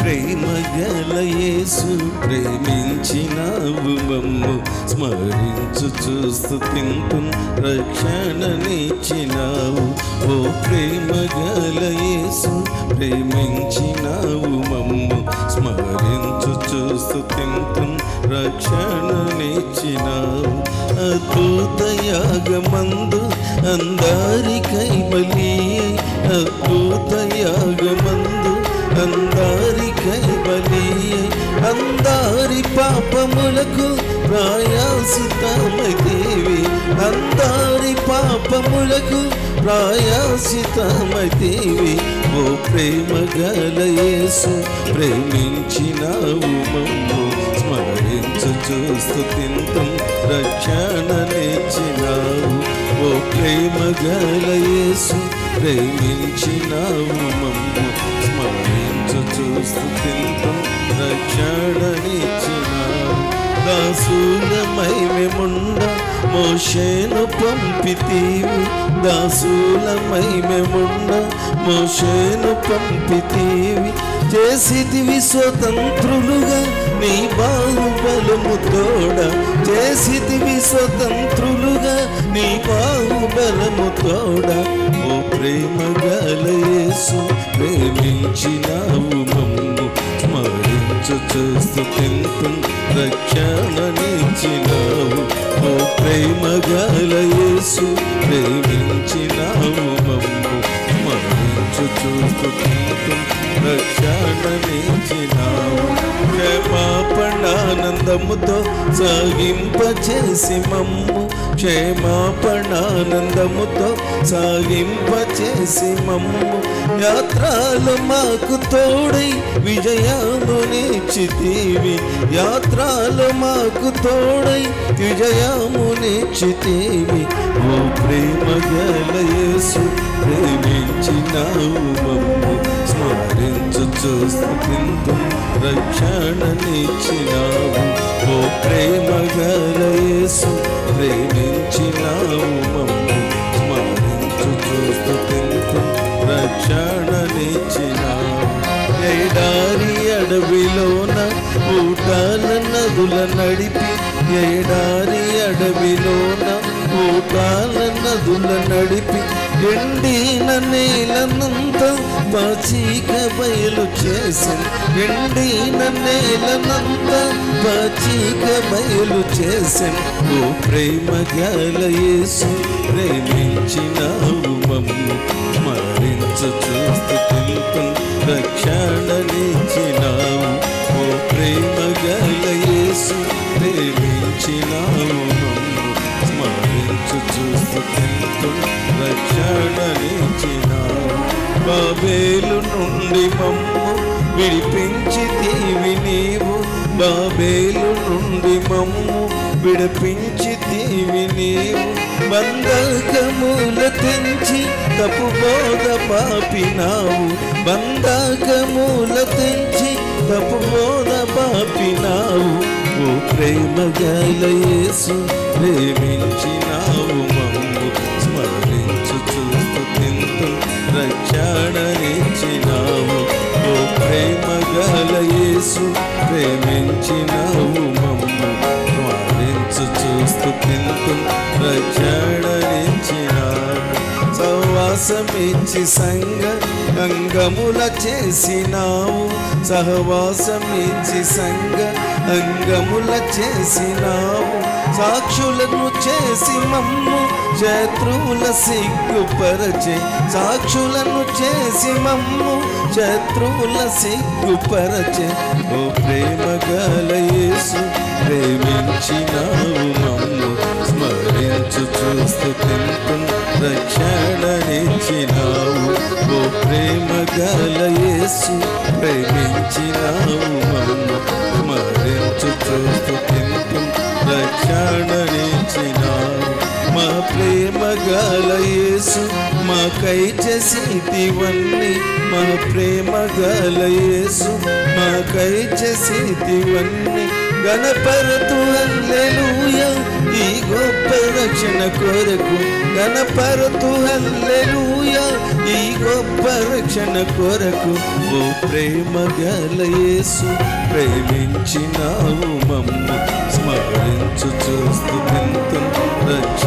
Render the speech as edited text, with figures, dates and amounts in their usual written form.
ప్రేమగల యేసు ప్రేమించినావు మమ్ము స్మరించు స్తుతింతు రక్షణనిచ్చినావు. ఓ ప్రేమగల యేసు ప్రేమించినావు మమ్ము స్మరించు స్తుతింతు రక్షణనిచ్చినావు. అద్భుత యాగమందు అందరికై బలి, అద్భుత యాగమందు అందరికై బలి, అందరి పాపములకు ప్రాయశ్చిత్తమైతివి, అందరి పాపములకు ప్రాయశ్చిత్తమైతివి. ఓ ప్రేమగల యేసు ప్రేమించినావు మమ్ము స్మరించు స్తుతింతు రక్షణనిచ్చినావు. ఓ ప్రేమగల యేసు ప్రేమించినావు మమ్ము స్మరించు స్తుతింతు రక్షణనిచ్చినావు. దాసులమై మేముండ మోషేను పంపితీవి, దాసులమై మేముండ మోషేను పంపితీవి. చేసితివి స్వతంత్రులుగా నీ బాహుబలము తోడ, చేసితివి స్వతంత్రులుగా నీ బాహుబలము తోడ. ఓ ప్రేమగల యేసు ప్రేమించినావు మమ్ము స్మరించు స్తుతింతు రక్షణనిచ్చినావు. ఓ ప్రేమగల యేసు ప్రేమించినావు మమ్ము స్మరించు స్తుతింతు రక్షణనిచ్చినావు. క్షమాపణానందముతో సాగింపచేసి మమ్ము, క్షమాపణానందముతో సాగింపచేసి మమ్ము. యాత్రలు మాకు తోడై విజయమునిచ్చితివి, యాత్రలు మాకు తోడై విజయమునిచ్చితివి. ఓ ప్రేమగల యేసు ప్రేమించినావు మమ్ము స్మరించు స్తుతింతు రక్షణనిచ్చినావు. ఓ ప్రేమగల యేసు ప్రేమించినావు మమ్ము స్మరించు స్తుతింతు రక్షణనిచ్చినావు. ఎడారి అడవిలోన ఊటాల నదుల నడిపి, ఎడారి అడవిలోన ఊటాల నదుల నడిపి, ఎండిన నేలనంతా పచ్చిక బయలు చేసెను, ఎండిన నేలనంతా పచ్చిక బయలు చేసెను. ఓ ప్రేమగల యేసు ప్రేమించినావు మమ్ము స్మరించు స్తుతింతు రక్షణనిచ్చినావు. ఓ ప్రేమగల యేసు ప్రేమించినావు మమ్ము స్మరించు స్తుతింతు రక్షణనిచ్చినావు. బాబేలు నుండి మమ్ము విడిపించితివి నీవు, బాబేలు నుండి మమ్ము విడిపించితివి నీవు. బంధకముల తెంచి తప్పుబోధ పాపినావు, బంధకముల తెంచి తప్పుబోధ పాపినావు. ఓ ప్రేమగల యేసు ప్రేమించినావు మమ్ము స్మరించు స్తుతింతు రక్షణనిచ్చినావు. ఓ ప్రేమగల యేసు ప్రేమించినావు మమ్ము స్మరించు స్తుతింతు రక్షణనిచ్చినావు. సహవాసమిచ్చి సంగ అంగముల చేసినావు, సహవాసమిచ్చి సంగ అంగముల చేసినావు. సాక్షులను చేసి మమ్ము శత్రువుల సిగ్గుపరచే, సాక్షులను చేసి మమ్ము శత్రువుల సిగ్గుపరచే. ఓ ప్రేమగల యేసు ప్రేమించినావు మమ్ము స్మరించు స్తుతింతు రక్షణనిచ్చినావు. ఓ ప్రేమగల యేసు ప్రేమించినావు మమ్ము స్మరించు స్తుతింతు రక్షణనిచ్చినావు. మా ప్రేమగల యేసు మా మాకై చేసితివన్నీ మా ప్రేమ గల యేసు మాకై చేసితివన్నీ గణపరతు హల్లెలూయా ఈ గొప్ప రక్షణ కొరకు గణపరతు హల్లెలూయా ఈ గొప్ప రక్షణ కొరకు ఓ ప్రేమ గల యేసు ప్రేమించినావు మమ్ము స్మరించు చూస్తూ రక్ష